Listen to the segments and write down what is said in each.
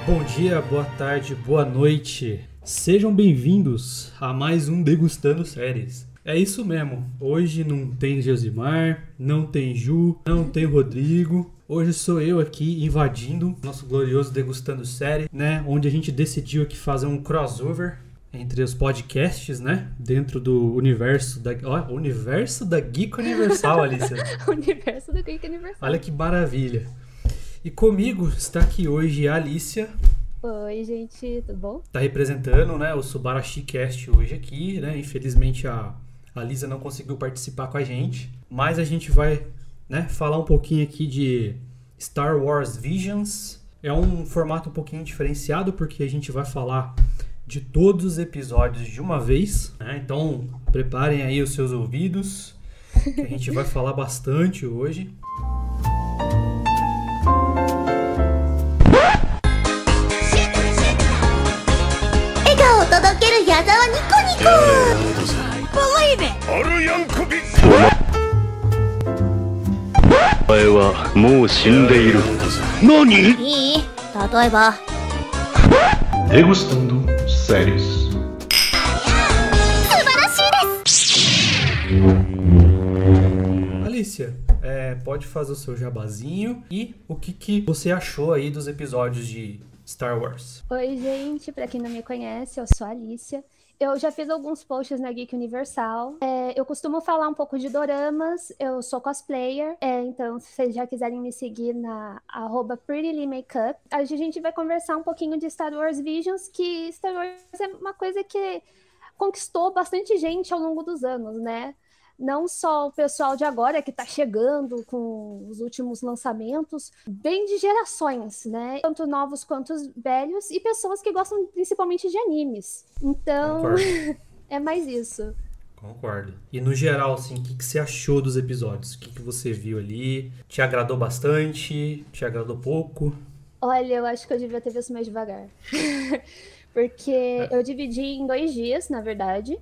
Bom dia, boa tarde, boa noite. Sejam bem-vindos a mais um Degustando Séries. É isso mesmo, hoje não tem Josimar, não tem Ju, não tem Rodrigo. Hoje sou eu aqui invadindo nosso glorioso Degustando Série, né? Onde a gente decidiu aqui fazer um crossover entre os podcasts, né? Dentro do universo da... Ó, universo da Geek Universal, Alicia. Universo da Geek Universal. Olha que maravilha. E comigo está aqui hoje a Alicia. Oi, gente, tudo bom? Tá representando, né, o Subarashi Cast hoje aqui, né? Infelizmente a Lisa não conseguiu participar com a gente, mas a gente vai, né, falar um pouquinho aqui de Star Wars Visions. É um formato um pouquinho diferenciado porque a gente vai falar de todos os episódios de uma vez, né? Então preparem aí os seus ouvidos, que a gente vai falar bastante hoje. Degustando séries. Alicia, pode fazer o seu jabazinho e o que você achou aí dos episódios de Star Wars? Oi, gente, pra quem não me conhece, eu sou a Alicia. Eu já fiz alguns posts na Geek Universal. Eu costumo falar um pouco de doramas, eu sou cosplayer, então se vocês já quiserem me seguir na @prettylimakeup, a gente vai conversar um pouquinho de Star Wars Visions, que Star Wars é uma coisa que conquistou bastante gente ao longo dos anos, né? Não só o pessoal de agora que tá chegando com os últimos lançamentos, bem de gerações, né? Tanto novos quanto os velhos, e pessoas que gostam principalmente de animes. Então, é mais isso. Concordo. E no geral, assim, o que você achou dos episódios? O que você viu ali? Te agradou bastante? Te agradou pouco? Olha, eu acho que eu devia ter visto mais devagar. Porque eu dividi em 2 dias, na verdade.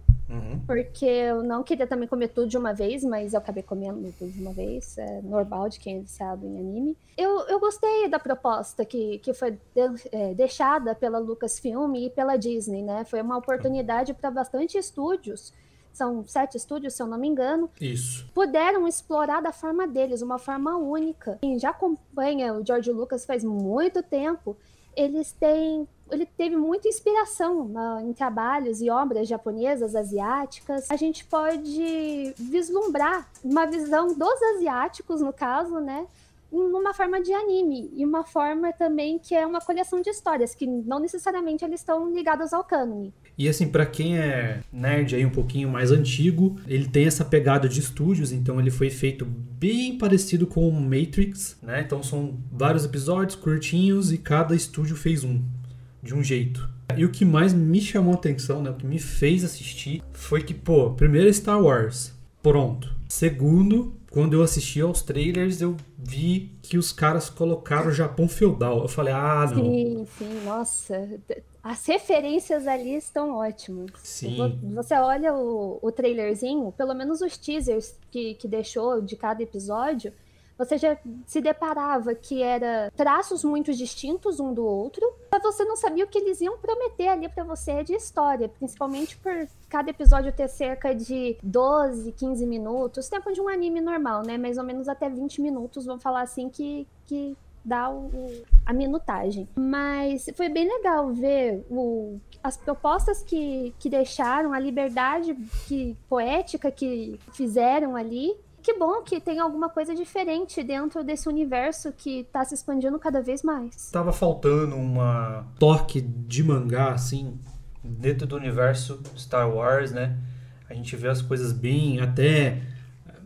Porque eu não queria também comer tudo de uma vez, mas eu acabei comendo tudo de uma vez. É normal de quem é viciado em anime. Eu gostei da proposta que foi deixada pela Lucasfilm e pela Disney, né? Foi uma oportunidade para bastante estúdios. São 7 estúdios, se eu não me engano. Isso. Puderam explorar da forma deles, uma forma única. Quem já acompanha o George Lucas faz muito tempo, ele teve muita inspiração em trabalhos e obras japonesas, asiáticas. A gente pode vislumbrar uma visão dos asiáticos, no caso, né? Numa forma de anime. E uma forma também que é uma coleção de histórias, que não necessariamente eles estão ligados ao cânone. E assim, pra quem é nerd aí um pouquinho mais antigo, ele tem essa pegada de estúdios, então ele foi feito bem parecido com o Matrix, né? Então são vários episódios curtinhos e cada estúdio fez um, de um jeito. E o que mais me chamou a atenção, né? O que me fez assistir foi que, primeiro Star Wars, pronto. Segundo, quando eu assisti aos trailers, eu vi que os caras colocaram o Japão feudal. Eu falei, não. Sim, nossa. As referências ali estão ótimas. Sim. Você olha o trailerzinho, pelo menos os teasers que deixou de cada episódio, você já se deparava que era traços muito distintos um do outro, mas você não sabia o que eles iam prometer ali pra você de história, principalmente por cada episódio ter cerca de 12, 15 minutos, tempo de um anime normal, né? Mais ou menos até 20 minutos, vamos falar assim, que dá a minutagem. Mas foi bem legal ver as propostas que deixaram, a liberdade poética que fizeram ali. Que bom que tem alguma coisa diferente dentro desse universo que tá se expandindo cada vez mais. Tava faltando toque de mangá, assim, dentro do universo Star Wars, né? A gente vê as coisas bem, até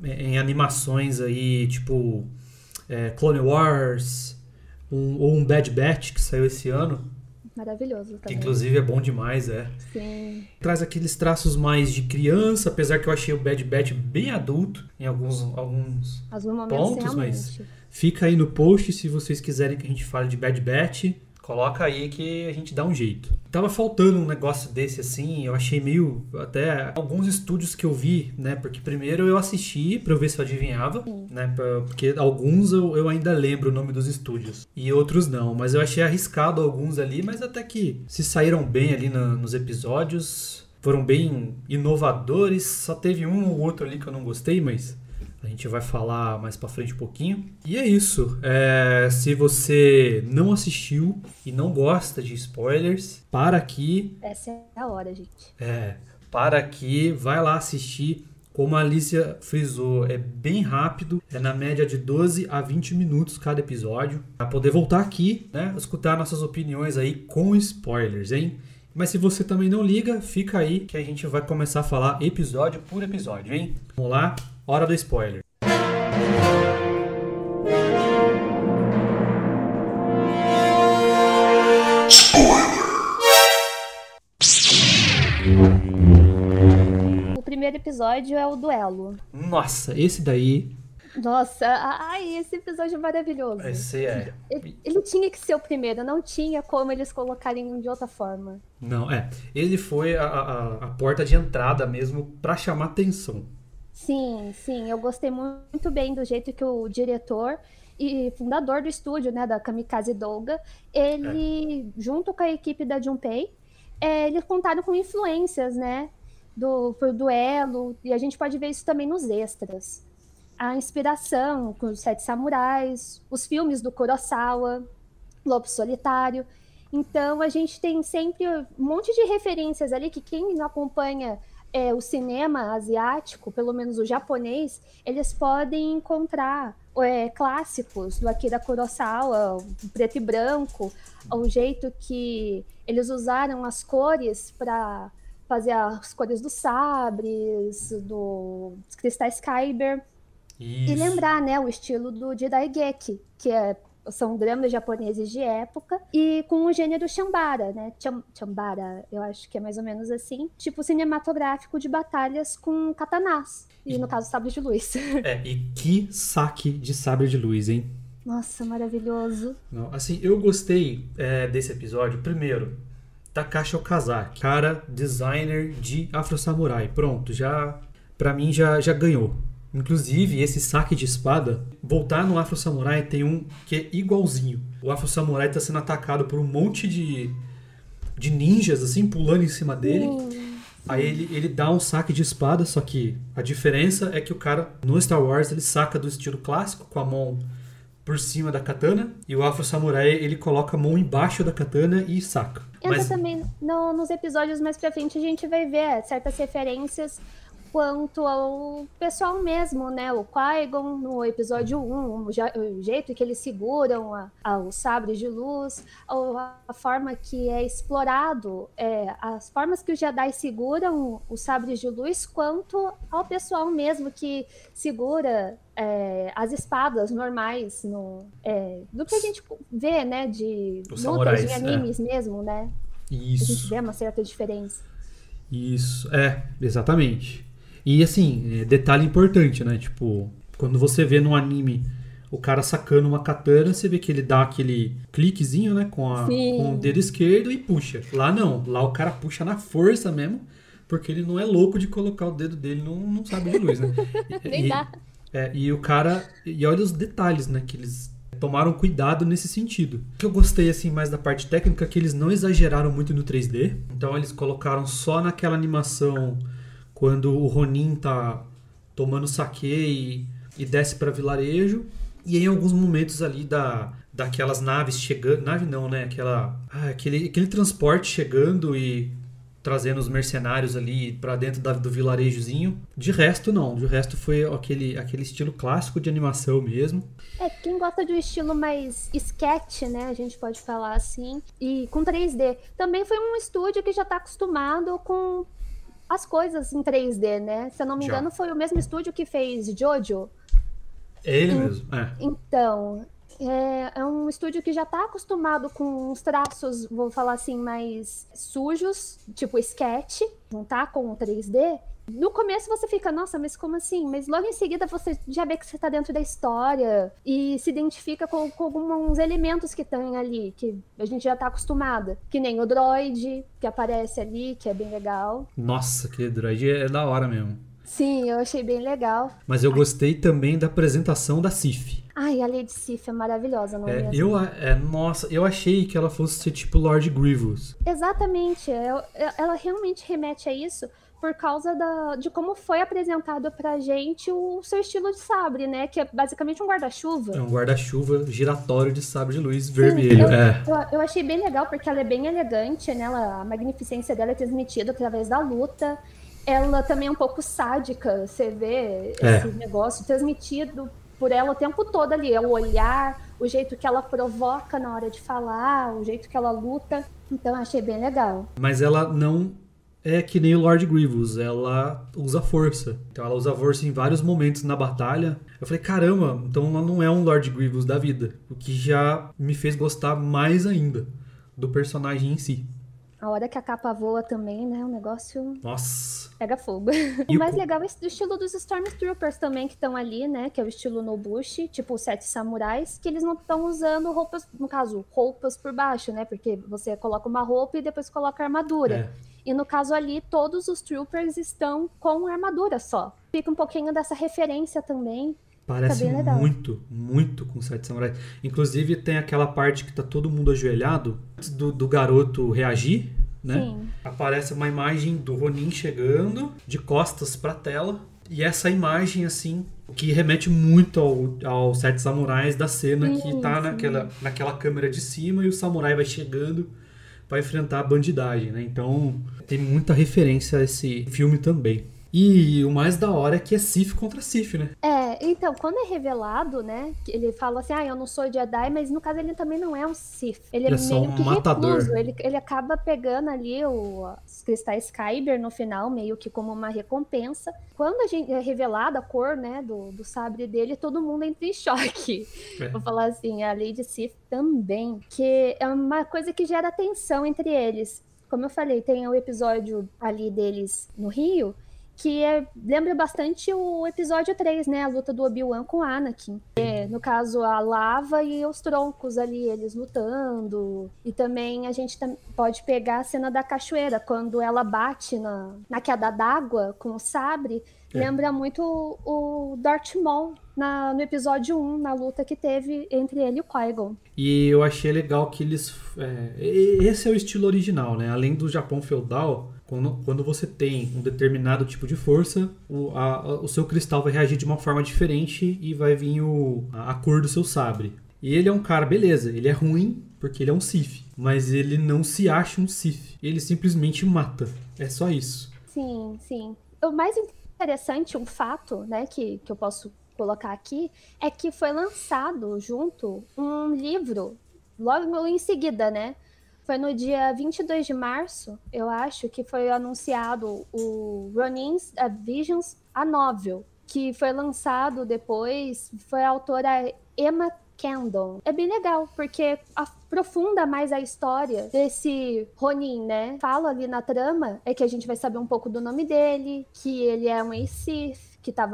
em animações aí, tipo Clone Wars, ou um Bad Batch que saiu esse ano. Maravilhoso também. Que inclusive é bom demais, Sim. Traz aqueles traços mais de criança, apesar que eu achei o Bad Batch bem adulto em alguns momentos, pontos, realmente. mas fica aí no post se vocês quiserem que a gente fale de Bad Batch. Coloca aí que a gente dá um jeito. Tava faltando um negócio desse assim, eu achei meio... Até alguns estúdios que eu vi, né? Porque primeiro eu assisti pra eu ver se eu adivinhava, né? Porque alguns eu ainda lembro o nome dos estúdios. E outros não, mas eu achei arriscado alguns ali, mas até que se saíram bem ali nos episódios. Foram bem inovadores, só teve um ou outro ali que eu não gostei, mas... A gente vai falar mais pra frente um pouquinho. E é isso. Se você não assistiu e não gosta de spoilers, para aqui. Essa é a hora, gente. Para aqui, vai lá assistir. Como a Alicia frisou, é bem rápido. É na média de 12 a 20 minutos cada episódio. Pra poder voltar aqui, né? Escutar nossas opiniões aí com spoilers, hein? Mas se você também não liga, fica aí que a gente vai começar a falar episódio por episódio, hein? Vamos lá? Hora do spoiler. O primeiro episódio é o duelo. Nossa, esse daí... Nossa, esse episódio é maravilhoso. Esse é... Ele tinha que ser o primeiro, não tinha como eles colocarem de outra forma. Não, ele foi a porta de entrada mesmo pra chamar atenção. Sim, eu gostei muito bem do jeito que o diretor e fundador do estúdio, né, da Kamikaze Douga, ele, junto com a equipe da Junpei, eles contaram com influências, né, pro duelo, e a gente pode ver isso também nos extras. A inspiração com os Sete Samurais, os filmes do Kurosawa, Lobo Solitário. Então, a gente tem sempre um monte de referências ali que quem não acompanha o cinema asiático, pelo menos o japonês, eles podem encontrar clássicos do Akira Kurosawa, o preto e branco, o jeito que eles usaram as cores para fazer as cores dos sabres, dos cristais Kyber. Isso. E lembrar, né, o estilo do Jidaigeki, que são dramas japoneses de época, e com o gênero Chambara, né? Chambara, eu acho que é mais ou menos assim. Tipo cinematográfico de batalhas com katanás. E no caso, sabre de luz. E que saque de sabre de luz, hein? Nossa, maravilhoso. Não, assim, eu gostei desse episódio. Primeiro, Takashi Okazaki, cara, designer de Afro Samurai. Pronto, pra mim já ganhou. Inclusive, esse saque de espada, voltar no Afro Samurai tem um que é igualzinho. O Afro Samurai tá sendo atacado por um monte de ninjas, assim, pulando em cima dele. Aí ele dá um saque de espada, só que a diferença é que o cara, no Star Wars, ele saca do estilo clássico, com a mão por cima da katana, e o Afro Samurai, ele coloca a mão embaixo da katana e saca. Também, nos episódios mais pra frente, a gente vai ver certas referências quanto ao pessoal mesmo, né? O Qui-Gon no episódio 1, o jeito que eles seguram os sabres de luz, a forma que é explorado, as formas que os Jedi seguram os sabres de luz, quanto ao pessoal mesmo que segura as espadas normais do que a gente vê, né? De os lutas samurais, de animes mesmo, né? Isso. A gente vê uma certa diferença. Isso, exatamente. E assim, detalhe importante, né? Tipo, quando você vê no anime o cara sacando uma katana, você vê que ele dá aquele cliquezinho, né? Com o dedo esquerdo e puxa. Lá não, lá o cara puxa na força mesmo, porque ele não é louco de colocar o dedo dele num sabre de luz, né? Nem dá. E o cara... E olha os detalhes, né? Que eles tomaram cuidado nesse sentido. O que eu gostei, assim, mais da parte técnica é que eles não exageraram muito no 3D. Então eles colocaram só naquela animação... Quando o Ronin tá tomando saque e desce para vilarejo. E em alguns momentos ali daquelas naves chegando... Nave não, né? Aquele transporte chegando e trazendo os mercenários ali para dentro do vilarejozinho. De resto, não. De resto foi aquele estilo clássico de animação mesmo. Quem gosta de um estilo mais sketch, né? A gente pode falar assim. E com 3D. Também foi um estúdio que já tá acostumado com... as coisas em 3D, né? Se eu não me engano, foi o mesmo estúdio que fez Jojo. É ele mesmo, Então, é um estúdio que já tá acostumado com uns traços, vou falar assim, mais sujos, tipo sketch, não tá com o 3D. No começo você fica, nossa, mas como assim? Mas logo em seguida você já vê que você tá dentro da história e se identifica com alguns elementos que estão ali, que a gente já tá acostumada. Que nem o droid, que aparece ali, que é bem legal. Nossa, aquele droid é da hora mesmo. Sim, eu achei bem legal. Mas eu gostei também da apresentação da Sif. Ai, a Lady Sif é maravilhosa, não é mesmo? Nossa, eu achei que ela fosse ser tipo Lord Grievous. Exatamente, ela realmente remete a isso por causa de como foi apresentado pra gente o seu estilo de sabre, né? Que é basicamente um guarda-chuva. É um guarda-chuva giratório de sabre de luz vermelho. Eu achei bem legal porque ela é bem elegante, né? A magnificência dela é transmitida através da luta. Ela também é um pouco sádica, você vê esse negócio transmitido por ela o tempo todo ali. É o olhar, o jeito que ela provoca na hora de falar, o jeito que ela luta. Então eu achei bem legal. Mas ela não é que nem o Lord Grievous, ela usa força. Então ela usa força em vários momentos na batalha. Eu falei, caramba, então ela não é um Lord Grievous da vida. O que já me fez gostar mais ainda do personagem em si. A hora que a capa voa também, né? O negócio... Nossa... Pega fogo. O mais legal é do estilo dos Stormtroopers também, que estão ali, né? Que é o estilo Nobushi, tipo os 7 samurais, que eles não estão usando roupas, no caso, roupas por baixo, né? Porque você coloca uma roupa e depois coloca a armadura. E no caso ali, todos os troopers estão com armadura só. Fica um pouquinho dessa referência também. Parece muito, muito com 7 samurais. Inclusive tem aquela parte que tá todo mundo ajoelhado, antes do garoto reagir, né? Sim. Aparece uma imagem do Ronin chegando, de costas pra tela. E essa imagem, assim, que remete muito ao 7 samurais da cena, que tá naquela câmera de cima e o samurai vai chegando pra enfrentar a bandidagem, né? Então tem muita referência a esse filme também. E o mais da hora é que é Sith contra Sith, né? Então, quando é revelado, né, ele fala assim, eu não sou Jedi, mas no caso ele também não é um Sith. Ele é só meio um que matador. recluso, ele acaba pegando ali os cristais Kyber no final, meio que como uma recompensa. Quando a gente é revelada a cor, né, do sabre dele, todo mundo entra em choque. Vou falar assim, a Lady Sith também, que é uma coisa que gera tensão entre eles. Como eu falei, tem o episódio ali deles no Rio, que lembra bastante o episódio 3, né? A luta do Obi-Wan com o Anakin. No caso, a lava e os troncos ali, eles lutando. E também a gente pode pegar a cena da cachoeira, quando ela bate na queda d'água com o sabre. Lembra muito o Darth Maul no episódio 1, na luta que teve entre ele e o Qui-Gon. E eu achei legal que eles... esse é o estilo original, né? Além do Japão feudal... Quando você tem um determinado tipo de força, o seu cristal vai reagir de uma forma diferente e vai vir a cor do seu sabre. E ele é um cara, beleza, ele é ruim porque ele é um Sith, mas ele não se acha um Sith. Ele simplesmente mata. É só isso. Sim, sim. O mais interessante, um fato, né, que eu posso colocar aqui, é que foi lançado junto um livro, logo em seguida, né? Foi no dia 22 de março, eu acho, que foi anunciado o Ronin's Visions, a novel, que foi lançado depois, foi a autora Emma Kendall. É bem legal, porque aprofunda mais a história desse Ronin, né? Fala ali na trama, é que a gente vai saber um pouco do nome dele, que ele é um ex-Sith, que tá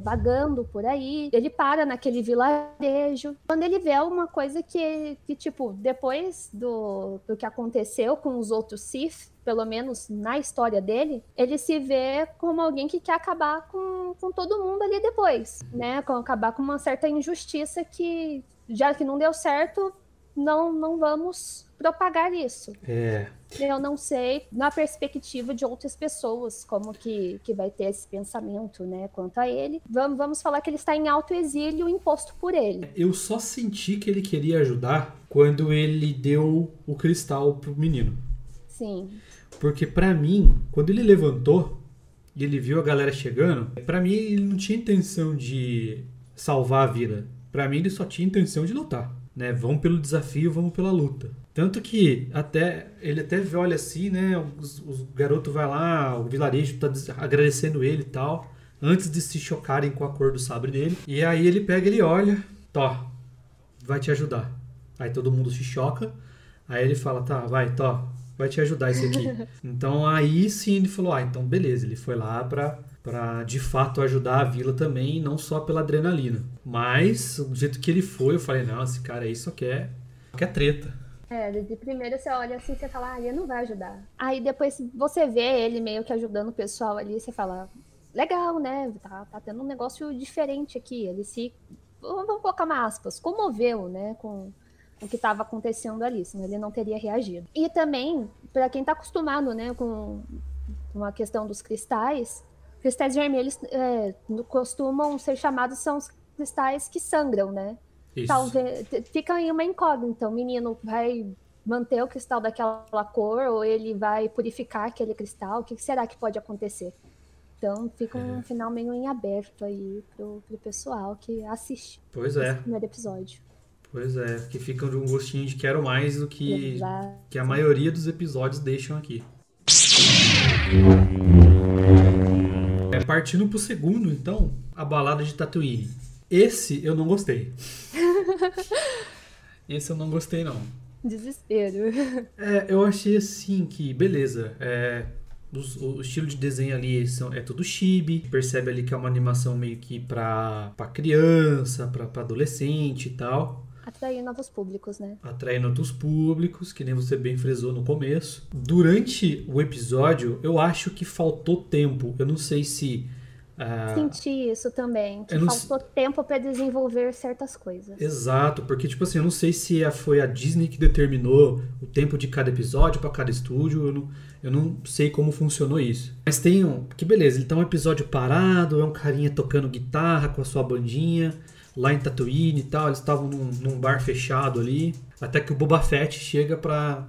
vagando por aí. Ele para naquele vilarejo. Quando ele vê uma coisa que tipo, depois do que aconteceu com os outros Sith, pelo menos na história dele, ele se vê como alguém que quer acabar com todo mundo ali depois, né? Acabar com uma certa injustiça que, já que não deu certo, não vamos propagar isso. Eu não sei, na perspectiva de outras pessoas, como que vai ter esse pensamento, né, quanto a ele. Vamos falar que ele está em autoexílio imposto por ele. Eu só senti que ele queria ajudar quando ele deu o cristal pro menino. Sim. Porque pra mim, quando ele levantou e ele viu a galera chegando, pra mim ele não tinha intenção de salvar a vida. Pra mim ele só tinha intenção de lutar, né? Vamos pelo desafio, vamos pela luta. Tanto que ele até olha assim, né? O garoto vai lá, o vilarejo tá agradecendo ele e tal, antes de se chocarem com a cor do sabre dele. E aí ele pega, ele olha, vai te ajudar. Aí todo mundo se choca. Aí ele fala, vai, vai te ajudar isso aqui. Então aí sim ele falou, então beleza, ele foi lá pra de fato ajudar a vila também, não só pela adrenalina. Mas do jeito que ele foi, eu falei, não, esse cara aí só quer treta. De primeiro você olha assim, você fala, ele não vai ajudar. Aí depois você vê ele meio que ajudando o pessoal ali, você fala, legal, né? Tá tendo um negócio diferente aqui. Ele vamos colocar uma aspas, comoveu, né? Com o que estava acontecendo ali, senão ele não teria reagido. E também, para quem tá acostumado, né, com a questão dos cristais vermelhos costumam ser chamados, são os cristais que sangram, né? Isso. Talvez fica aí uma incógnita. O menino vai manter o cristal daquela cor ou ele vai purificar aquele cristal? O que será que pode acontecer? Então fica um final meio em aberto aí pro pessoal que assiste esse primeiro episódio. Pois é, porque fica um gostinho de quero mais do que a maioria dos episódios deixam aqui. Partindo pro segundo, então, a balada de Tatooine. Esse eu não gostei. Esse eu não gostei, não. Desespero. Eu achei assim que, beleza, o estilo de desenho ali é tudo chibi. Percebe ali que é uma animação meio que pra criança, pra adolescente e tal. Atrair novos públicos, né? Atrair outros públicos, que nem você bem frisou no começo. Durante o episódio, eu acho que faltou tempo. Eu não sei se... Senti isso também, que faltou tempo para desenvolver certas coisas. Exato, porque tipo assim, eu não sei se foi a Disney que determinou o tempo de cada episódio para cada estúdio, eu não sei como funcionou isso. Mas que beleza, ele tá um episódio parado, é um carinha tocando guitarra com a sua bandinha, lá em Tatooine e tal, eles estavam num bar fechado ali, até que o Boba Fett chega pra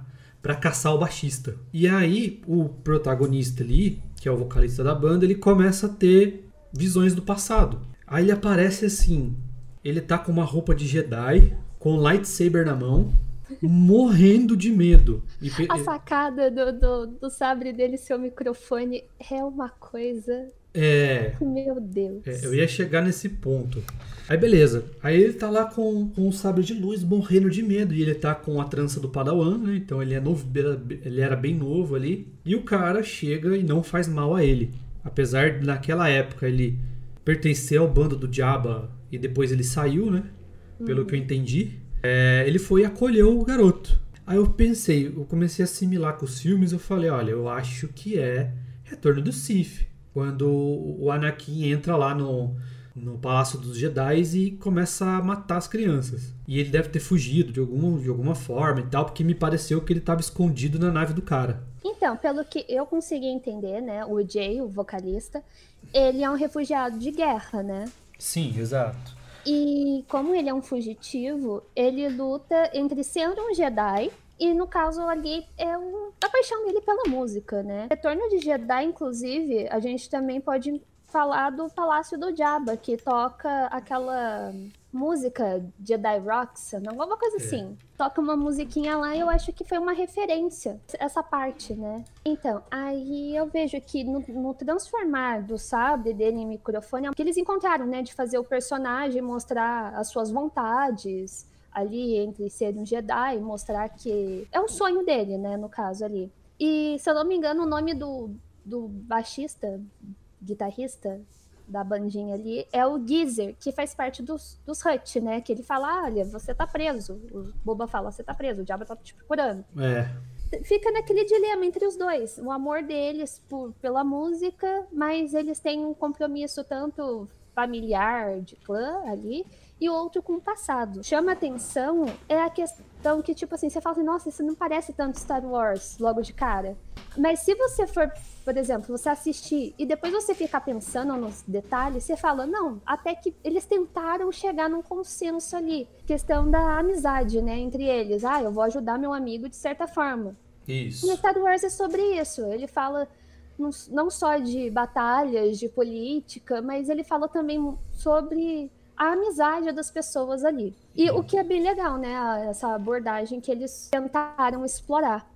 caçar o baixista. E aí, o protagonista ali, que é o vocalista da banda, ele começa a ter visões do passado. Aí ele aparece assim, ele tá com uma roupa de Jedi, com um lightsaber na mão, morrendo de medo. A sacada do sabre dele ser o microfone é uma coisa... Meu Deus. Eu ia chegar nesse ponto. Aí beleza. Aí ele tá lá com um sabre de luz morrendo de medo. E ele tá com a trança do Padawan, né? Então ele é novo, ele era bem novo ali. E o cara chega e não faz mal a ele. Apesar de naquela época ele pertencer ao bando do Jabba e depois ele saiu, né? Pelo que eu entendi. Ele foi e acolheu o garoto. Aí eu comecei a assimilar com os filmes. Eu falei, olha, eu acho que é Retorno do Sith. Quando o Anakin entra lá no Palácio dos Jedi e começa a matar as crianças. E ele deve ter fugido de alguma forma e tal, porque me pareceu que ele estava escondido na nave do cara. Então, pelo que eu consegui entender, né, o Jay, o vocalista, ele é um refugiado de guerra, né? Sim, exato. E como ele é um fugitivo, ele luta entre ser um Jedi... E no caso ali a paixão dele pela música, né? Retorno de Jedi, inclusive, a gente também pode falar do Palácio do Jabba, que toca aquela música Jedi Rocks, alguma coisa assim. Toca uma musiquinha lá e eu acho que foi uma referência, essa parte, né? Então, aí eu vejo que no transformar do sabre dele em microfone, que eles encontraram, né? De fazer o personagem mostrar as suas vontades... ali entre ser um Jedi, mostrar que é um sonho dele, né, no caso ali. E, se eu não me engano, o nome do baixista, guitarrista da bandinha ali é o Geezer, que faz parte dos Hutt, né, que ele fala, olha, você tá preso. O Boba fala, você tá preso, o Jabba tá te procurando. Fica naquele dilema entre os dois, o amor deles pela música, mas eles têm um compromisso tanto familiar, de clã ali, e outro com o passado. Chama atenção a questão que, tipo assim, você fala assim, nossa, isso não parece tanto Star Wars logo de cara. Mas se você for, por exemplo, você assistir e depois você ficar pensando nos detalhes, você fala, não, até que eles tentaram chegar num consenso ali. Questão da amizade, né, entre eles. Eu vou ajudar meu amigo de certa forma. Isso. E Star Wars é sobre isso. Ele fala não só de batalhas, de política, mas ele fala também sobre... a amizade das pessoas ali. E o que é bem legal, né? Essa abordagem que eles tentaram explorar.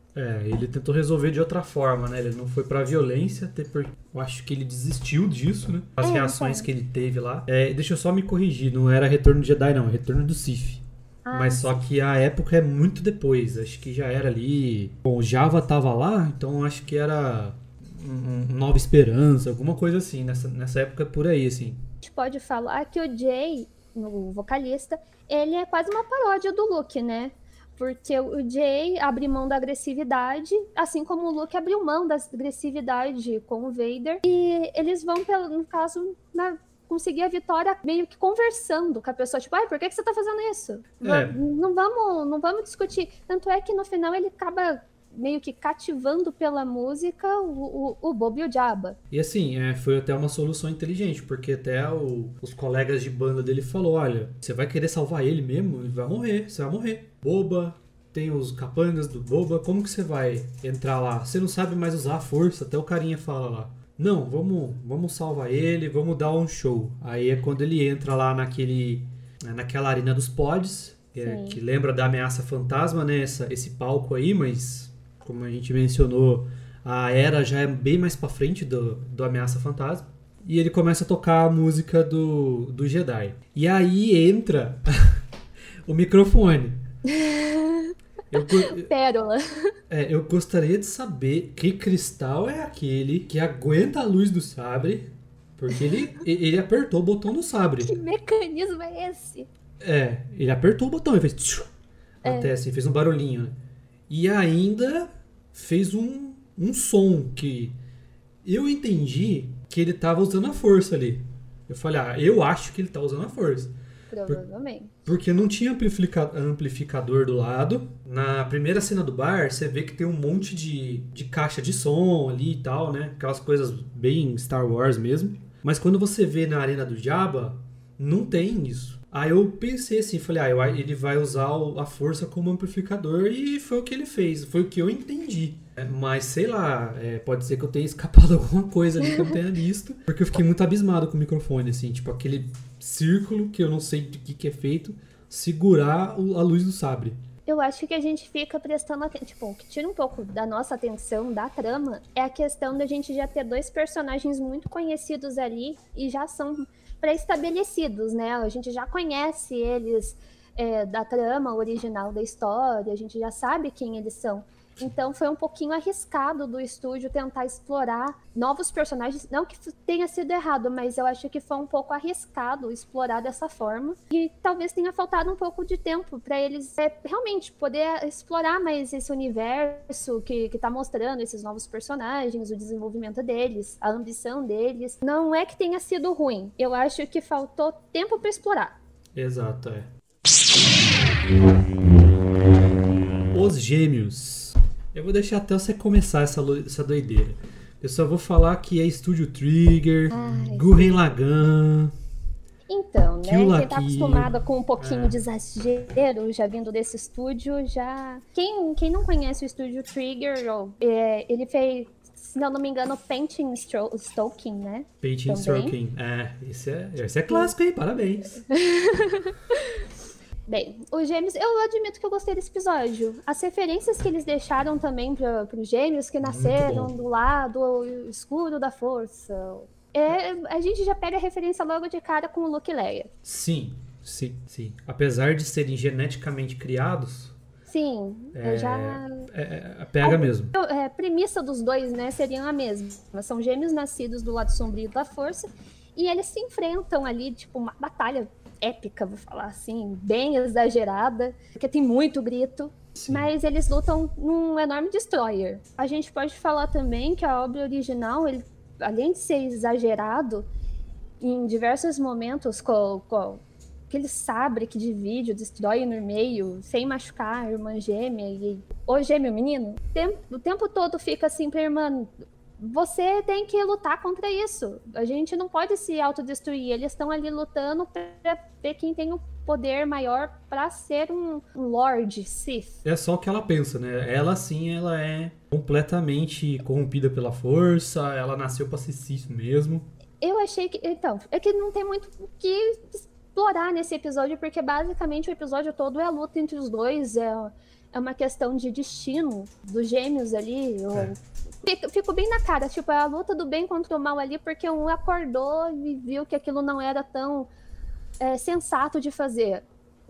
Ele tentou resolver de outra forma, né? Ele não foi pra violência, até porque eu acho que ele desistiu disso, né? As reações que ele teve lá. Deixa eu só me corrigir, não era Retorno de Jedi, não. É Retorno do Sith. Mas só que a época é muito depois. Acho que já era ali... Bom, o Java tava lá, então acho que era Nova Esperança, alguma coisa assim. Nessa época por aí, assim. A gente pode falar que o Jay, o vocalista, ele é quase uma paródia do Luke, né? Porque o Jay abre mão da agressividade, assim como o Luke abriu mão da agressividade com o Vader. E eles vão, no caso, conseguir a vitória meio que conversando com a pessoa. Tipo, por que você tá fazendo isso? Não vamos discutir. Tanto é que no final ele acaba meio que cativando pela música o Bob e o Jabba. E assim, foi até uma solução inteligente, porque até os colegas de banda dele falou, olha, você vai querer salvar ele mesmo? Ele vai morrer, você vai morrer. Boba, tem os capangas do Boba, como que você vai entrar lá? Você não sabe mais usar a força, até o carinha fala lá. Não, vamos salvar ele, vamos dar um show. Aí é quando ele entra lá naquela arena dos pods, que lembra da Ameaça Fantasma, né? Esse palco aí, mas... Como a gente mencionou, a era já é bem mais pra frente do Ameaça Fantasma. E ele começa a tocar a música do Jedi. E aí entra o microfone. Pérola. Eu gostaria de saber que cristal é aquele que aguenta a luz do sabre. Porque ele apertou o botão do sabre. Que mecanismo é esse? Ele apertou o botão e fez... Tchiu, até assim, fez um barulhinho, né? E ainda fez um som que eu entendi que ele tava usando a força ali. Eu falei, eu acho que ele tá usando a força. Provavelmente. Porque não tinha amplificador do lado. Na primeira cena do bar, você vê que tem um monte de caixa de som ali e tal, né? Aquelas coisas bem Star Wars mesmo. Mas quando você vê na arena do Jabba, não tem isso. Aí eu pensei assim, falei, ele vai usar a força como amplificador e foi o que ele fez, foi o que eu entendi. Mas sei lá, pode ser que eu tenha escapado alguma coisa ali que eu não tenha visto, porque eu fiquei muito abismado com o microfone, assim, tipo aquele círculo que eu não sei de que é feito, segurar a luz do sabre. Eu acho que a gente fica prestando atenção, tipo, o que tira um pouco da nossa atenção, da trama, é a questão da gente já ter dois personagens muito conhecidos ali e já são pré-estabelecidos, né? A gente já conhece eles da trama original da história, a gente já sabe quem eles são. Então foi um pouquinho arriscado do estúdio tentar explorar novos personagens. Não que tenha sido errado, mas eu acho que foi um pouco arriscado explorar dessa forma. E talvez tenha faltado um pouco de tempo para eles realmente poder explorar mais esse universo que tá mostrando esses novos personagens, o desenvolvimento deles, a ambição deles. Não é que tenha sido ruim. Eu acho que faltou tempo para explorar. Exato, Os Gêmeos. Eu vou deixar até você começar essa doideira. Eu só vou falar que é Estúdio Trigger, Gurren Lagann. Então, né? Quem tá acostumado com um pouquinho de exagero, já vindo desse estúdio, já... Quem não conhece o Estúdio Trigger, ele fez, se não me engano, Painting Stoking, né? Painting Stoking. Esse é clássico, hein? Parabéns. Bem, os Gêmeos, eu admito que eu gostei desse episódio. As referências que eles deixaram também para os Gêmeos que nasceram do lado escuro da força. A gente já pega a referência logo de cara com o Luke e Leia. Sim. Apesar de serem geneticamente criados... Sim, pega mesmo. A premissa dos dois, né, seriam a mesma. São gêmeos nascidos do lado sombrio da força e eles se enfrentam ali, tipo, uma batalha épica, vou falar assim, bem exagerada, porque tem muito grito. Sim. Mas eles lutam num enorme destroyer. A gente pode falar também que a obra original, ele, além de ser exagerado, em diversos momentos, com aquele sabre que divide o destroyer no meio, sem machucar a irmã gêmea, e o gêmeo menino, o tempo todo fica assim pra irmã... Você tem que lutar contra isso. A gente não pode se autodestruir. Eles estão ali lutando para ver quem tem o poder maior para ser um Lord Sith. É só o que ela pensa, né? Ela sim, ela é completamente corrompida pela força. Ela nasceu para ser Sith mesmo. Eu achei que... Então, é que não tem muito o que explorar nesse episódio, porque basicamente o episódio todo é a luta entre os dois. É uma questão de destino dos gêmeos ali. Fico bem na cara, tipo, é a luta do bem contra o mal ali, porque um acordou e viu que aquilo não era tão sensato de fazer.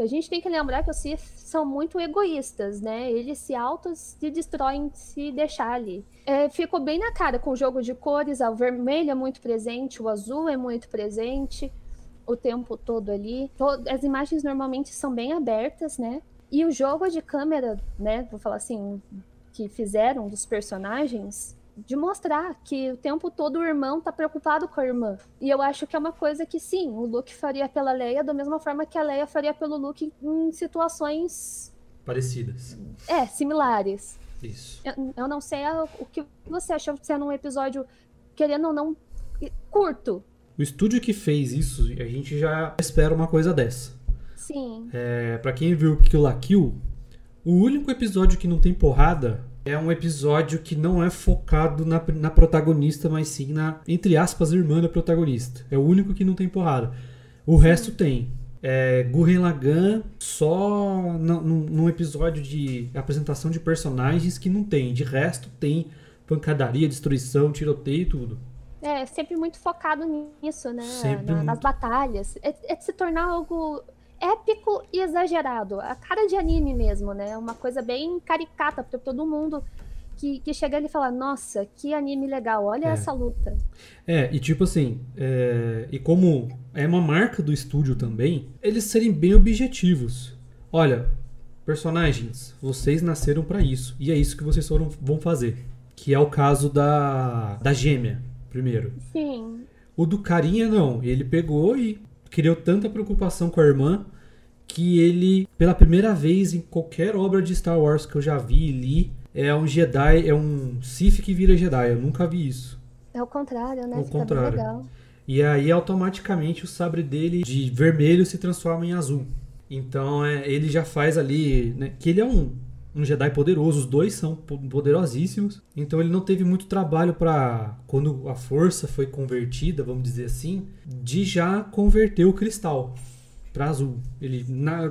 A gente tem que lembrar que os Sith são muito egoístas, né? Eles se destroem se deixar ali. Ficou bem na cara com o jogo de cores, o vermelho é muito presente, o azul é muito presente o tempo todo ali. As imagens normalmente são bem abertas, né? E o jogo de câmera, né? Vou falar assim, que fizeram dos personagens, de mostrar que o tempo todo o irmão tá preocupado com a irmã. E eu acho que é uma coisa que, sim, o Luke faria pela Leia da mesma forma que a Leia faria pelo Luke em situações... parecidas. Similares. Isso. Eu não sei o que você achou sendo um episódio, querendo ou não, curto. O estúdio que fez isso, a gente já espera uma coisa dessa. Sim. Pra quem viu Kill la Kill, o único episódio que não tem porrada é um episódio que não é focado na protagonista, mas sim na, entre aspas, irmã da protagonista. É o único que não tem porrada. O resto tem. Gurren Lagann só num episódio de apresentação de personagens que não tem. De resto tem pancadaria, destruição, tiroteio e tudo. Sempre muito focado nisso, né? Nas muito. batalhas. É de se tornar algo épico e exagerado. A cara de anime mesmo, né? Uma coisa bem caricata pra todo mundo que chega ali e fala, nossa, que anime legal, olha essa luta. E tipo assim, e como é uma marca do estúdio também, eles serem bem objetivos. Olha, personagens, vocês nasceram pra isso, e é isso que vocês vão fazer. Que é o caso da gêmea, primeiro. Sim. O do carinha, não. Ele pegou e criou tanta preocupação com a irmã que ele, pela primeira vez em qualquer obra de Star Wars que eu já vi e li, é um Jedi, é um Sith que vira Jedi. Eu nunca vi isso. É o contrário, né? O Fica contrário. bem legal. E aí, automaticamente, o sabre dele de vermelho se transforma em azul. Então, ele já faz ali, né, que ele é um Jedi poderoso. Os dois são poderosíssimos. Então, ele não teve muito trabalho para, quando a força foi convertida, vamos dizer assim, de já converter o cristal para azul. Ele,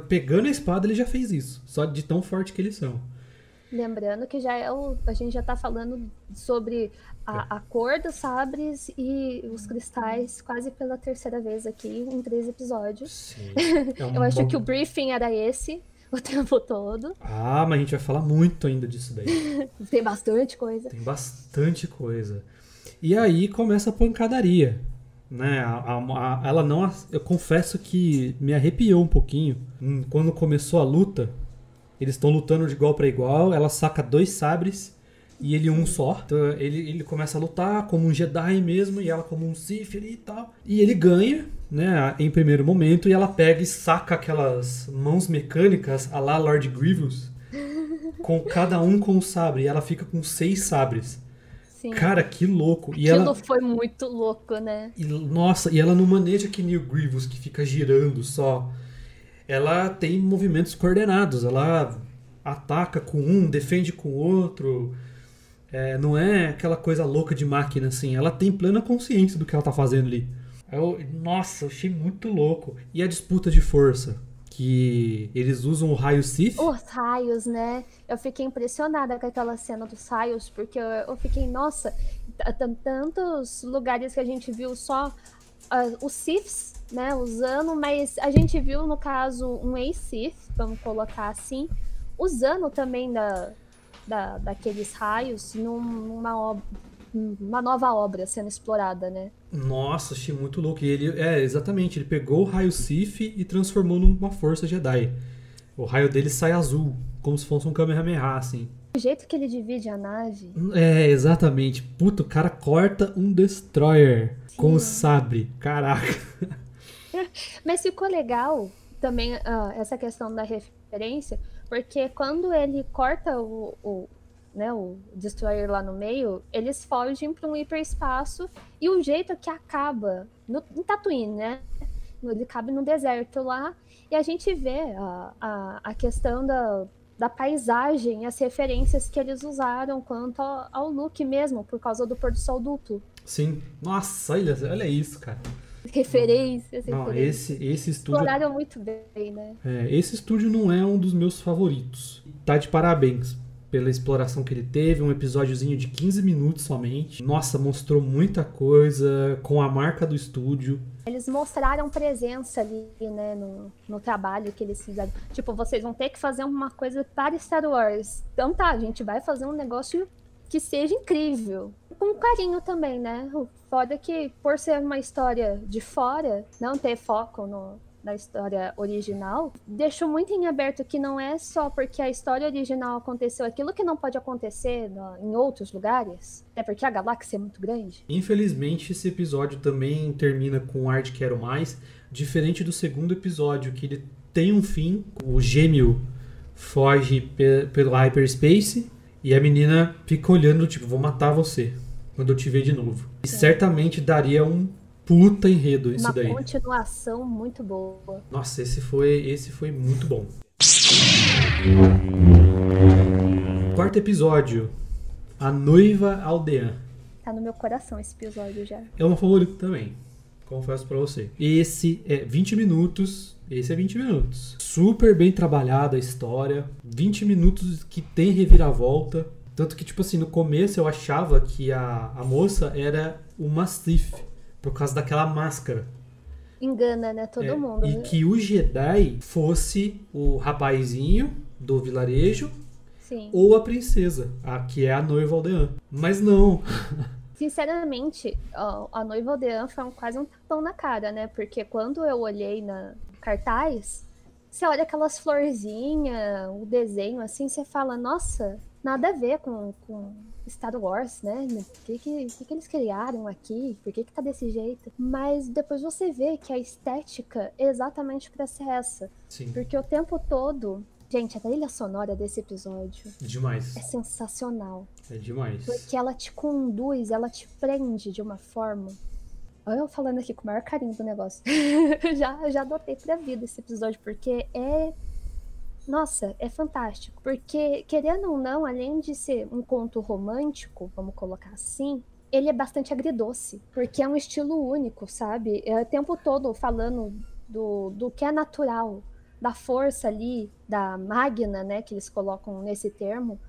pegando a espada, ele já fez isso. Só de tão forte que eles são. Lembrando que a gente já tá falando sobre a cor dos sabres e os cristais quase pela terceira vez aqui, em 3 episódios. Sim. Eu acho que o briefing era esse o tempo todo. Mas a gente vai falar muito ainda disso daí. Tem bastante coisa. Tem bastante coisa. E aí começa a pancadaria. Né? Ela não... Eu confesso que me arrepiou um pouquinho. Quando começou a luta, eles estão lutando de igual para igual. Ela saca 2 sabres e ele um só. Então ele começa a lutar como um Jedi mesmo e ela como um Sith ali e tal. E ele ganha, né, em primeiro momento, e ela pega e saca aquelas mãos mecânicas à la Lord Grievous, com cada um com um sabre. E ela fica com 6 sabres. Sim. Cara, que louco. Aquilo foi muito louco, né? Nossa, e ela não maneja que nem o Grievous, que fica girando só. Ela tem movimentos coordenados. Ela ataca com um, defende com o outro. Não é aquela coisa louca de máquina, assim. Ela tem plena consciência do que ela tá fazendo ali. Nossa, eu achei muito louco. E a disputa de força? Que eles usam o raio Sith. Os raios, né? Eu fiquei impressionada com aquela cena dos raios, porque eu fiquei, nossa, tantos lugares que a gente viu só os Siths, né, usando, mas a gente viu, no caso, um ex-Sith, vamos colocar assim, usando também daqueles raios uma nova obra sendo explorada, né? Nossa, achei muito louco. E ele, exatamente, ele pegou o raio Sith e transformou numa força Jedi. O raio dele sai azul, como se fosse um Kamehameha, assim. O jeito que ele divide a nave. Exatamente. Puta, o cara corta um Destroyer. Sim. Com o sabre. Caraca. Mas ficou legal também essa questão da referência, porque quando ele corta o Destroyer lá no meio, eles fogem para um hiperespaço, e o jeito que acaba em Tatooine, né? Ele cabe no deserto lá, e a gente vê a questão da paisagem, as referências que eles usaram quanto ao look mesmo, por causa do pôr do sol duplo. Sim. Nossa, olha isso, cara. Referências. Não, esse estúdio... Exploraram muito bem, né? Esse estúdio não é um dos meus favoritos. Tá de parabéns. pela exploração que ele teve, um episódiozinho de 15 minutos somente. Nossa, mostrou muita coisa com a marca do estúdio. Eles mostraram presença ali, né, no trabalho que eles fizeram. Tipo, vocês vão ter que fazer uma coisa para Star Wars. Então tá, a gente vai fazer um negócio que seja incrível. Com carinho também, né? O foda é que, por ser uma história de fora, não ter foco na história original, deixou muito em aberto que não é só porque a história original aconteceu aquilo que não pode acontecer em outros lugares, até porque a galáxia é muito grande. Infelizmente, esse episódio também termina com um ar de quero mais, diferente do segundo episódio, que ele tem um fim. O gêmeo foge pelo hyperspace e a menina fica olhando, tipo, vou matar você quando eu te ver de novo. E certamente daria um puta enredo isso daí. Uma continuação muito boa. Nossa, esse foi muito bom. Quarto episódio. A Noiva Aldeã. Tá no meu coração esse episódio já. É o meu favorito também. Confesso pra você. Esse é 20 minutos. Esse é 20 minutos. Super bem trabalhada a história. 20 minutos que tem reviravolta. Tanto que, tipo assim, no começo eu achava que a moça era uma Sith. Por causa daquela máscara. Engana, né? Todo mundo. E que o Jedi fosse o rapazinho do vilarejo. Sim. Ou a princesa, que é a Noiva Aldeã. Mas não. Sinceramente, a Noiva Aldeã foi quase um tapão na cara, né? Porque quando eu olhei na cartaz, você olha aquelas florzinhas, o desenho assim, você fala, nossa, nada a ver com Star Wars, né? O que eles criaram aqui? Por que tá desse jeito? Mas depois você vê que a estética é exatamente pra ser essa. Sim. Porque o tempo todo... Gente, a trilha sonora desse episódio... Demais. É sensacional. É demais. Porque ela te conduz, ela te prende de uma forma... Olha eu falando aqui com o maior carinho do negócio. já adotei pra vida esse episódio, porque é... Nossa, é fantástico. Porque, querendo ou não, além de ser um conto romântico, vamos colocar assim, ele é bastante agridoce. Porque é um estilo único, sabe? É o tempo todo falando do que é natural, da força ali, da magna, né, que eles colocam nesse termo,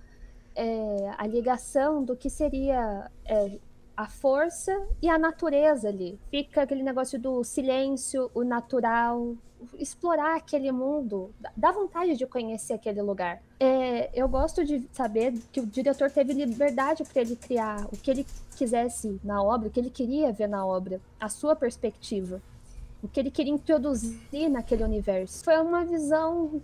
a ligação do que seria a força e a natureza ali. Fica aquele negócio do silêncio, o natural, explorar aquele mundo, dá vontade de conhecer aquele lugar. Eu gosto de saber que o diretor teve liberdade para ele criar o que ele quisesse na obra, o que ele queria ver na obra, a sua perspectiva, o que ele queria introduzir naquele universo. Foi uma visão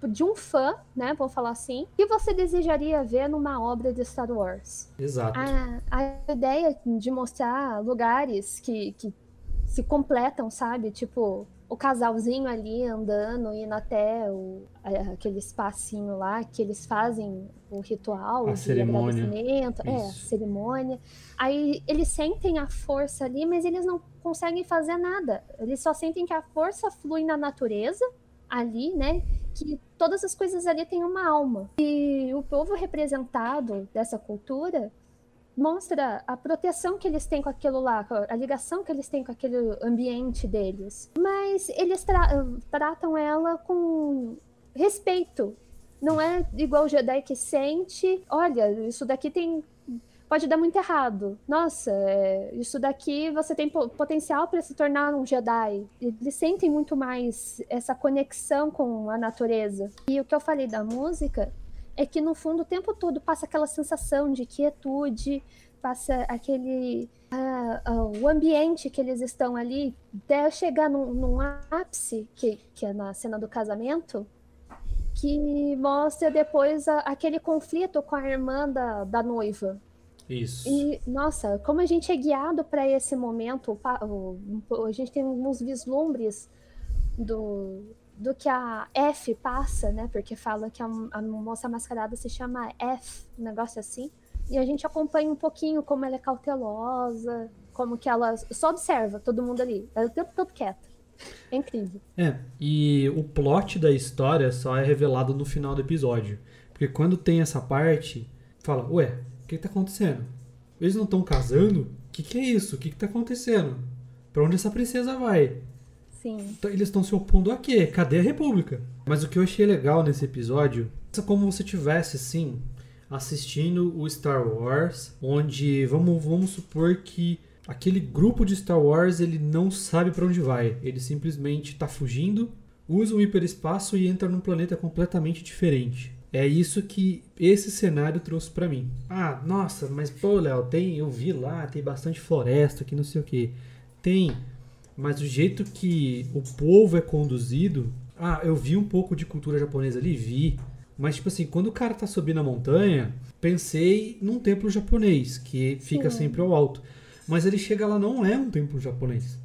de um fã, né, vou falar assim, que você desejaria ver numa obra de Star Wars. Exato. A ideia de mostrar lugares que se completam, sabe? Tipo, o casalzinho ali andando, indo até aquele espacinho lá, que eles fazem o ritual de agradecimento. A cerimônia. Aí eles sentem a força ali, mas eles não conseguem fazer nada. Eles só sentem que a força flui na natureza ali, né? Que todas as coisas ali têm uma alma. E o povo representado dessa cultura mostra a proteção que eles têm com aquilo lá, a ligação que eles têm com aquele ambiente deles. Mas eles tratam ela com respeito. Não é igual o Jedi que sente, olha, isso daqui pode dar muito errado. Nossa, isso daqui você tem potencial para se tornar um Jedi. Eles sentem muito mais essa conexão com a natureza. E o que eu falei da música é que, no fundo, o tempo todo passa aquela sensação de quietude, passa aquele... o ambiente que eles estão ali, até chegar num ápice, que é na cena do casamento, que mostra depois aquele conflito com a irmã da noiva. Isso. E, nossa, como a gente é guiado para esse momento, a gente tem alguns vislumbres do que a F passa, né? Porque fala que a moça mascarada se chama F, um negócio assim. E a gente acompanha um pouquinho como ela é cautelosa, como que ela só observa todo mundo ali. Ela é o tempo todo quieta. É incrível. E o plot da história só é revelado no final do episódio. Porque quando tem essa parte, fala, ué, o que tá acontecendo? Eles não estão casando? O que é isso? O que tá acontecendo? Pra onde essa princesa vai? Sim. Então, eles estão se opondo a quê? Cadê a República? Mas o que eu achei legal nesse episódio é como se tivesse, assim, assistindo o Star Wars, onde vamos supor que aquele grupo de Star Wars ele não sabe pra onde vai. Ele simplesmente tá fugindo, usa um hiperespaço e entra num planeta completamente diferente. É isso que esse cenário trouxe pra mim. Ah, nossa, mas pô, Léo, eu vi lá, tem bastante floresta aqui, não sei o que. Tem, mas do jeito que o povo é conduzido... Ah, eu vi um pouco de cultura japonesa ali, vi. Mas, tipo assim, quando o cara tá subindo a montanha, pensei num templo japonês, que fica sempre ao alto. Mas ele chega lá, não é um templo japonês.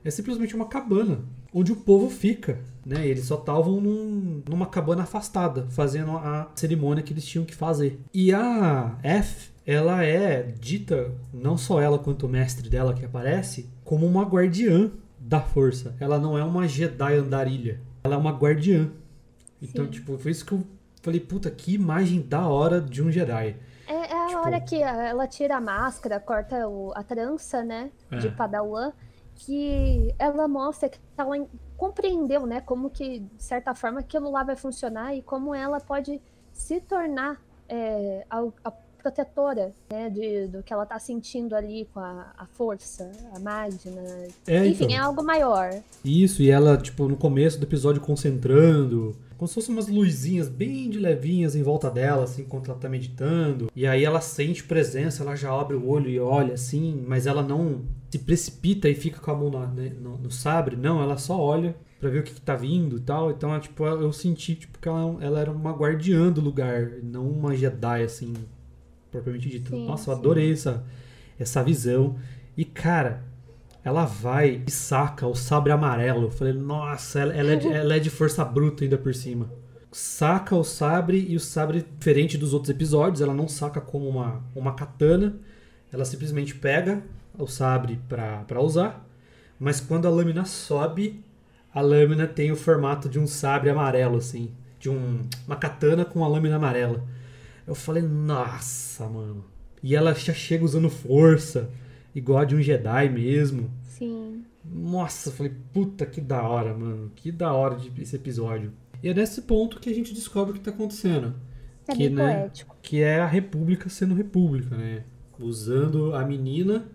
É simplesmente uma cabana, onde o povo fica, né? Eles só estavam numa cabana afastada, fazendo a cerimônia que eles tinham que fazer. E a F, ela é dita, não só ela quanto o mestre dela que aparece, como uma guardiã da força. Ela não é uma Jedi andarilha, ela é uma guardiã. Então, tipo, foi isso que eu falei, puta, que imagem da hora de um Jedi. É a hora que ela tira a máscara, corta a trança, né, de Padawan, que ela mostra que ela compreendeu, né, como que, de certa forma, aquilo lá vai funcionar e como ela pode se tornar a protetora, né, do que ela tá sentindo ali com a força, a Magna. Enfim, então, é algo maior. Isso, e ela, tipo, no começo do episódio concentrando, como se fossem umas luzinhas bem de levinhas em volta dela, assim, enquanto ela tá meditando. E aí ela sente presença, ela já abre o olho e olha, assim, mas ela não se precipita e fica com a mão no sabre. Não, ela só olha pra ver o que tá vindo e tal. Então, tipo, eu senti tipo, que ela era uma guardiã do lugar, não uma Jedi, assim, propriamente dito. Nossa, eu adorei essa visão. E, cara, ela vai e saca o sabre amarelo. Eu falei, nossa, ela é de força bruta ainda por cima. Saca o sabre, e o sabre, diferente dos outros episódios, ela não saca como uma katana. Ela simplesmente pega o sabre pra usar. Mas quando a lâmina sobe, a lâmina tem o formato de um sabre amarelo, assim. De uma katana com a lâmina amarela. Eu falei, nossa, mano. E ela já chega usando força, igual a de um Jedi mesmo. Sim. Nossa, eu falei, puta, que da hora, mano. Que da hora esse episódio. E é nesse ponto que a gente descobre o que tá acontecendo. É bem poético. Que é a República sendo República, né? Usando a menina,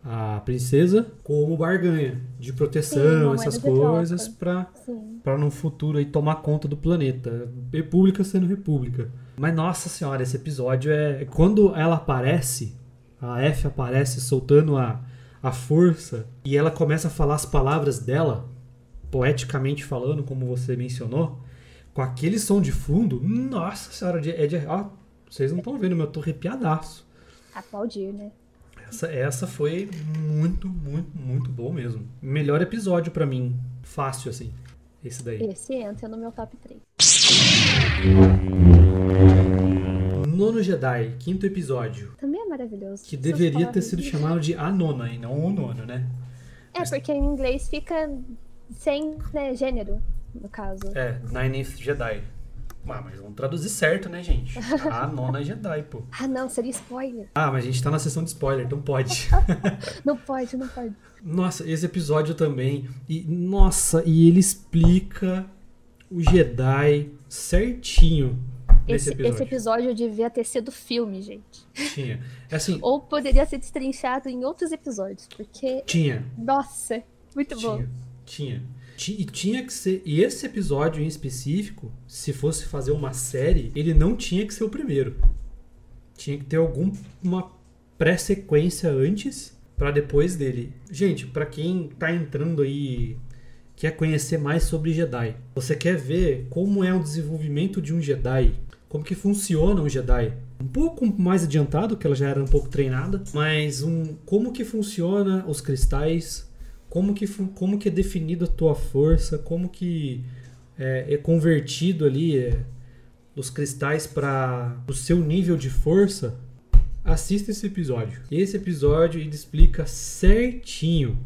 a princesa, como barganha de proteção, essas coisas, pra no futuro aí tomar conta do planeta. República sendo República. Mas, nossa senhora, esse episódio quando ela aparece, a F aparece soltando a força, e ela começa a falar as palavras dela, poeticamente falando, como você mencionou, com aquele som de fundo, nossa senhora, vocês não estão vendo, mas eu tô arrepiadaço. Aplaudir, né? Essa foi muito, muito, muito bom mesmo. Melhor episódio pra mim, fácil assim, esse daí. Esse entra no meu top 3. Nono Jedi, quinto episódio. Também é maravilhoso. Que deveria ter sido chamado de A Nona e não o Nono, né? Porque em inglês fica sem, né, gênero, no caso. Ninth Jedi. Mas vamos traduzir certo, né, gente? A Nona Jedi, pô. Ah, não, seria spoiler. Mas a gente tá na sessão de spoiler, então pode. Não pode. Nossa, esse episódio também. E ele explica o Jedi certinho. Esse episódio devia ter sido filme, gente. Tinha. Assim, ou poderia ser destrinchado em outros episódios, porque... Tinha. Nossa, muito bom. Tinha. E tinha que ser... E esse episódio em específico, se fosse fazer uma série, ele não tinha que ser o primeiro. Tinha que ter alguma pré-sequência antes, pra depois dele. Gente, pra quem tá entrando aí... Quer conhecer mais sobre Jedi. Você quer ver como é o desenvolvimento de um Jedi, como que funciona um Jedi. Um pouco mais adiantado, que ela já era um pouco treinada, mas como que funciona os cristais, como que é definida a tua força, como que é convertido ali os cristais para o seu nível de força. Assista esse episódio. Esse episódio ele explica certinho.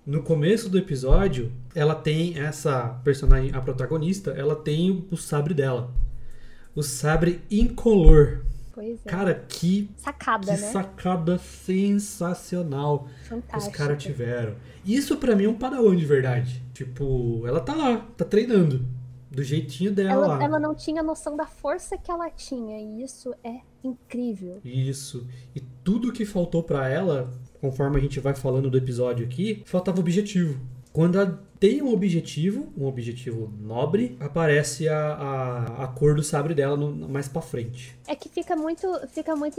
No começo do episódio, ela tem essa personagem, a protagonista, ela tem o sabre dela. O sabre incolor. Pois é. Cara, que sacada, né? Sacada sensacional. Fantástica. Que os caras tiveram. Isso pra mim é um padawan de verdade. Tipo, ela tá lá, tá treinando. do jeitinho dela lá. Ela não tinha noção da força que ela tinha, e isso é incrível. Isso. E tudo que faltou pra ela, conforme a gente vai falando do episódio aqui, faltava objetivo. Quando ela tem um objetivo nobre, aparece a cor do sabre dela mais pra frente. É que fica muito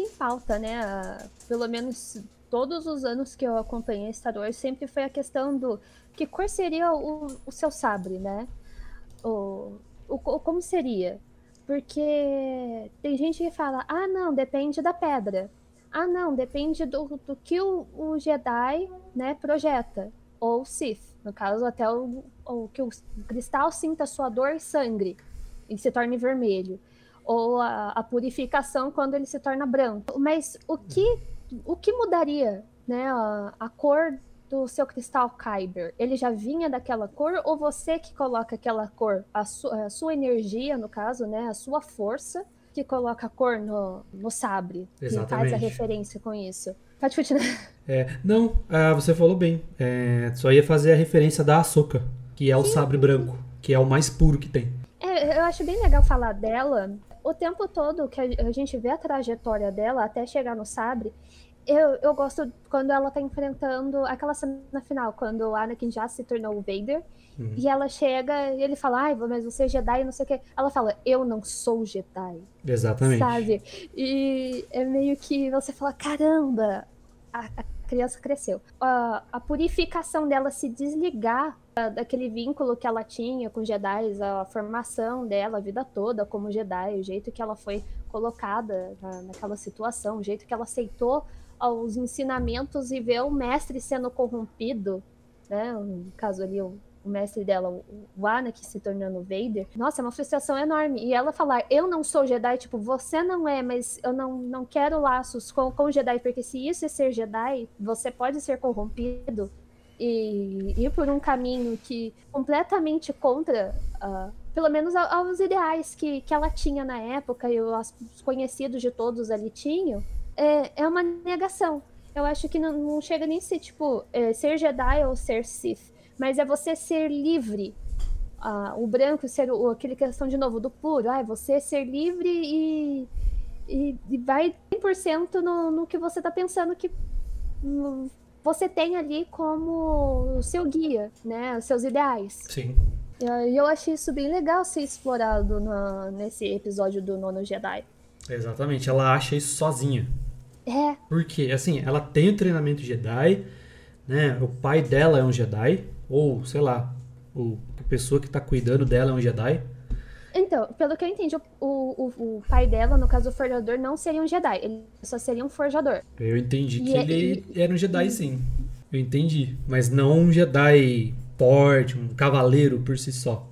em pauta, né? Pelo menos todos os anos que eu acompanhei Star Wars, sempre foi a questão do que cor seria o seu sabre, né? Como seria? Porque tem gente que fala, não, depende da pedra. Não, depende do que o Jedi, né, projeta. Ou Sith. No caso, até que o cristal sinta sua dor e sangre e se torne vermelho. Ou a purificação quando ele se torna branco. Mas o que mudaria, né, a cor do seu cristal Kyber? Ele já vinha daquela cor ou você que coloca aquela cor, a sua energia, no caso, né, a sua força, que coloca a cor no sabre? Exatamente. Que faz a referência com isso. Pode continuar. Não, você falou bem. Só ia fazer a referência da Ahsoka, que é o sabre branco, que é o mais puro que tem. Eu acho bem legal falar dela. O tempo todo que a gente vê a trajetória dela até chegar no sabre, eu gosto quando ela tá enfrentando aquela cena final, quando o Anakin já se tornou o Vader, e ela chega e ele fala, mas você é Jedi, não sei o que. Ela fala, eu não sou Jedi. Exatamente. Sabe? E é meio que você fala, caramba, a criança cresceu. A purificação dela se desligar daquele vínculo que ela tinha com Jedi, a formação dela a vida toda como Jedi, o jeito que ela foi colocada naquela situação, o jeito que ela aceitou os ensinamentos e ver o mestre sendo corrompido, né? No caso ali, o mestre dela, o Anakin se tornando Vader. Nossa, é uma frustração enorme. E ela falar, eu não sou Jedi, tipo, você não é, mas eu não quero laços com o Jedi, porque se isso é ser Jedi, você pode ser corrompido e ir por um caminho que completamente contra, pelo menos aos ideais que ela tinha na época e os conhecidos de todos ali tinham. É uma negação. Eu acho que não chega nem a ser, tipo, ser Jedi ou ser Sith, mas é você ser livre. O branco ser aquele questão, de novo, do puro. Você ser livre e vai 100% no que você tá pensando que você tem ali como o seu guia, né? Os seus ideais. Sim. E eu achei isso bem legal ser explorado nesse episódio do Nono Jedi. Exatamente, ela acha isso sozinha. Porque, assim, ela tem o treinamento Jedi, né? O pai dela é um Jedi, ou, sei lá, a pessoa que tá cuidando dela é um Jedi. Então, pelo que eu entendi, o pai dela, no caso o forjador, não seria um Jedi, ele só seria um forjador. Eu entendi que ele era um Jedi, sim. Eu entendi, mas não um Jedi forte, um cavaleiro por si só.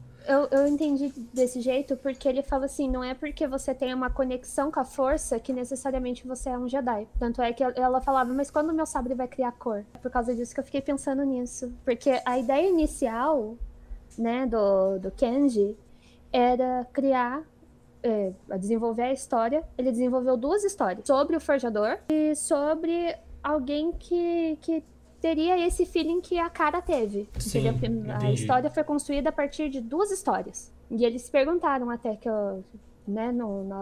Eu entendi desse jeito porque ele fala assim, não é porque você tem uma conexão com a força que necessariamente você é um Jedi. Tanto é que ela falava, mas quando o meu sabre vai criar cor? É por causa disso que eu fiquei pensando nisso. Porque a ideia inicial, né, do Kenji era criar, desenvolver a história. Ele desenvolveu 2 histórias, sobre o forjador e sobre alguém que teria esse feeling que a Cara teve. Sim, a história foi construída a partir de 2 histórias. E eles se perguntaram até que, né,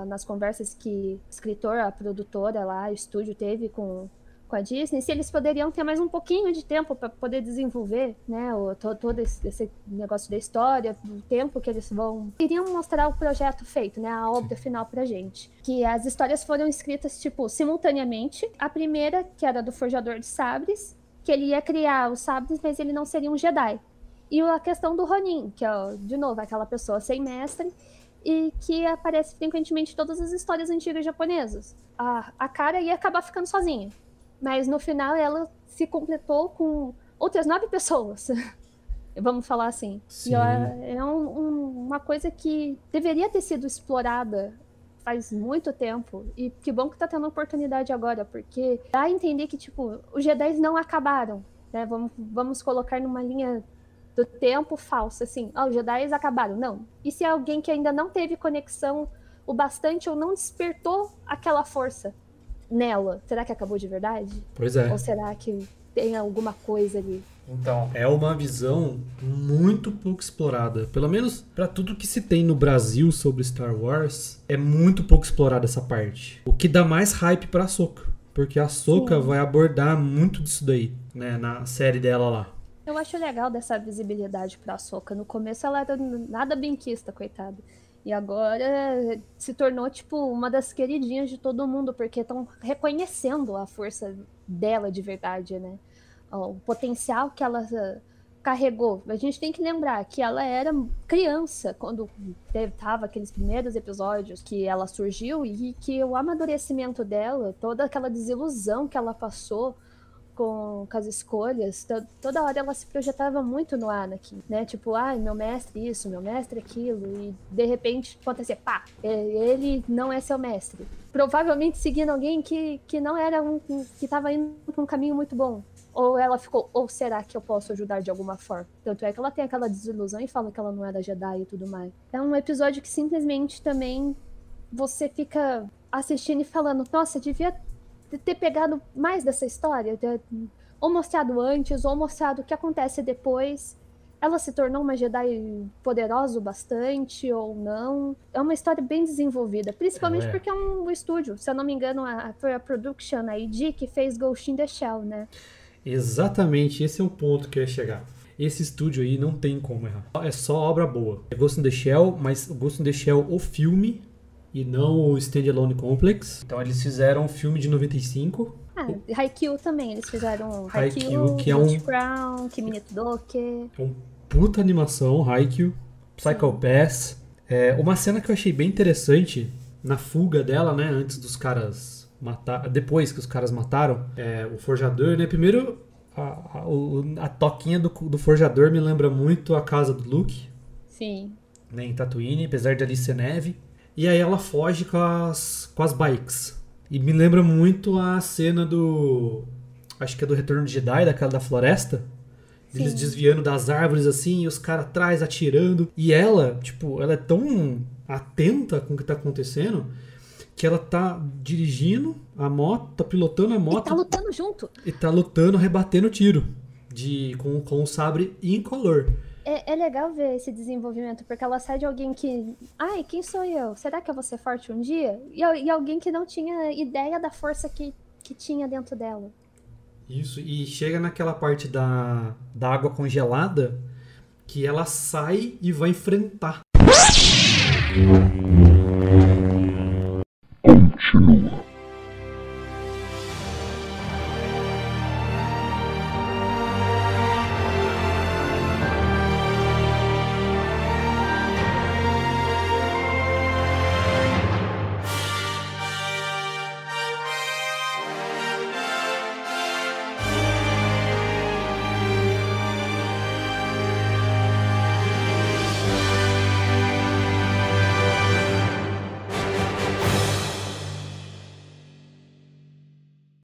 nas conversas que o escritor, a produtora lá, o estúdio teve com a Disney, se eles poderiam ter mais um pouquinho de tempo para poder desenvolver, né, todo esse negócio da história, o tempo que eles queriam mostrar o projeto feito, né, a obra final pra gente. Que as histórias foram escritas, tipo, simultaneamente. A primeira, que era do Forjador de Sabres, que ele ia criar os sabres, mas ele não seria um Jedi. E a questão do Ronin, que é, de novo, aquela pessoa sem mestre, e que aparece frequentemente em todas as histórias antigas japonesas. A Cara ia acabar ficando sozinha. Mas no final ela se completou com outras 9 pessoas. Vamos falar assim. Sim. E é uma coisa que deveria ter sido explorada faz muito tempo. E que bom que tá tendo oportunidade agora, porque dá a entender que, tipo, os Jedi não acabaram, né? Vamos colocar numa linha do tempo falsa, assim. Os Jedi acabaram. Não. E se alguém que ainda não teve conexão o bastante ou não despertou aquela força nela, será que acabou de verdade? Pois é. Ou será que tem alguma coisa ali Então, é uma visão muito pouco explorada. Pelo menos para tudo que se tem no Brasil sobre Star Wars, é muito pouco explorada essa parte. O que dá mais hype pra Ahsoka. Porque a Ahsoka vai abordar muito disso daí, né, na série dela lá. Eu acho legal dessa visibilidade pra Ahsoka. No começo ela era nada benquista, coitada. E agora se tornou, tipo, uma das queridinhas de todo mundo, porque estão reconhecendo a força dela de verdade, né? O potencial que ela carregou. A gente tem que lembrar que ela era criança quando tava aqueles primeiros episódios que ela surgiu e que o amadurecimento dela, toda aquela desilusão que ela passou com as escolhas, toda hora ela se projetava muito no Anakin, né? Tipo, ai, meu mestre isso, meu mestre aquilo, e de repente acontecer, pá, ele não é seu mestre. Provavelmente seguindo alguém que não era que tava indo por um caminho muito bom. Ou ela ficou, ou será que eu posso ajudar de alguma forma? Tanto é que ela tem aquela desilusão e fala que ela não era Jedi e tudo mais. É um episódio que simplesmente também você fica assistindo e falando, nossa, devia ter pegado mais dessa história, ou mostrado antes, ou mostrado o que acontece depois. Ela se tornou uma Jedi poderosa bastante, ou não. É uma história bem desenvolvida, principalmente porque é um estúdio. Se eu não me engano, foi a Production, a ID, que fez Ghost in the Shell, né? Exatamente, esse é o ponto que eu ia chegar. Esse estúdio aí não tem como errar. É só obra boa. É Ghost in the Shell, mas Ghost in the Shell, o filme, e não o Standalone Complex. Então eles fizeram o filme de 95. Haikyuu também, eles fizeram Haikyuu, que é Crown, Kimi no Todoke. É um puta animação, Haikyuu, Psycho Pass. Uma cena que eu achei bem interessante, na fuga dela, né, antes dos caras matar, depois que os caras mataram o forjador, né? Primeiro, a toquinha do forjador me lembra muito a casa do Luke. Sim. Né, em Tatooine, apesar de ali ser neve. E aí ela foge com as bikes. E me lembra muito a cena acho que é do Retorno de Jedi, daquela da floresta. Sim. Eles desviando das árvores assim, e os caras atrás atirando. E ela, tipo, ela é tão atenta com o que tá acontecendo que ela tá dirigindo a moto, tá pilotando a moto. E tá lutando junto. E tá lutando, rebatendo tiro. Com o sabre incolor. É legal ver esse desenvolvimento, porque ela sai de alguém que... Ai, quem sou eu? Será que eu vou ser forte um dia? E alguém que não tinha ideia da força que tinha dentro dela. Isso, e chega naquela parte da água congelada que ela sai e vai enfrentar. Continua.